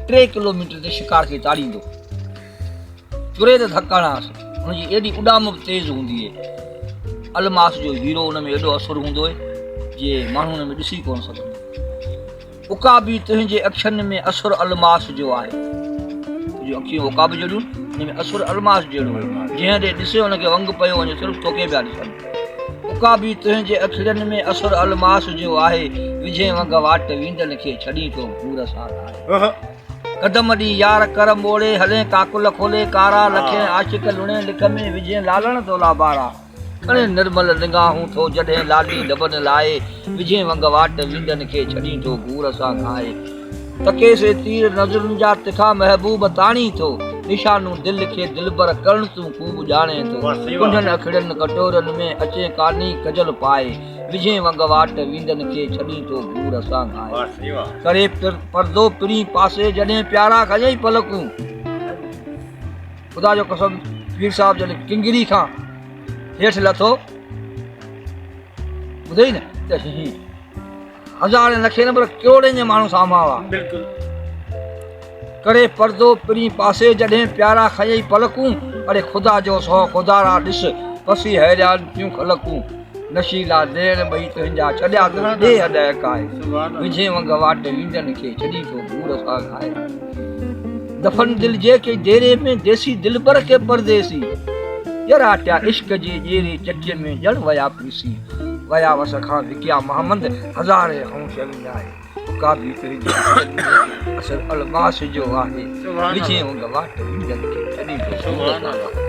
3 kilometre ते शिकार खे ताड़ींदो तुरे त थकाणास हुनजी एॾी उॾाम बि तेज़ हूंदी आहे अलमास जो हीरो हुन में एॾो असरु हूंदो आहे जे माण्हू हुन में ॾिसी कोन सघंदो उकाबी तुंहिंजे अखियुनि में असुर अलमास जो आहे तुंहिंजूं अखियूं उकाब जहिड़ियूं हिन में असुर अलमास जहिड़ो जंहिं ॾे ॾिसे हुनखे वंग पियो वञे सिर्फ़ु तोखे पिया ॾिसनि उकाबी तुंहिंजे अखियुनि में असुर अलमास जो आहे विझे वंग वाट वींदनि खे छॾी तो पूर सां आहे कदम ॾी यार कर मोड़े हले काकुल खोले कारा लखे आशिक लुणे लिख में विझे लालण तोला बारा अने निर्मल निगाहूं थो जॾहिं लाली लबन लाए विझे वंग वाट वींदनि खे छॾी तो पूर सां खाए तके से तीर नज़रुनि जा तिखा महबूब ताणी थो निशानू दिल खे दिलबर करण तूं खूब ॼाणे थो कुंडनि अखड़नि कटोरनि में अचे कानी कजल पाए विझे वंग वाट वींदनि खे छॾी तो दूर सां खाए करे परदो पिरी पासे जॾहिं प्यारा खजई पलकूं ख़ुदा जो कसम पीर साहब जॾहिं किंगरी खां हेठि लथो ॿुधई न त हज़ारे लखे न पर करोड़नि जे माण्हू साम्हूं हुआ करे परदो पिरी पासे जॾहिं प्यारा खजई पलकूं अरे ख़ुदा जो सौ ख़ुदारा ॾिस पसी हैरान थियूं खलकूं नशीला देर ॿई तुंहिंजा छॾिया तो ॾे अॾाए आहे विझे वंग वाट वींदनि खे छॾी तो दूर सां खाए दफ़न दिल जे के डेरे में देसी दिलबर के परदेसी जराटिया इश्क जी ॼेरी चटीअ में ॼण वया पीसी वया वस खां विकिया मोहम्मद हज़ारे हौश आहे काबी तुंहिंजी असर अलमास जो आहे विझे वंग वाट वींदनि खे छॾी तो दूर सां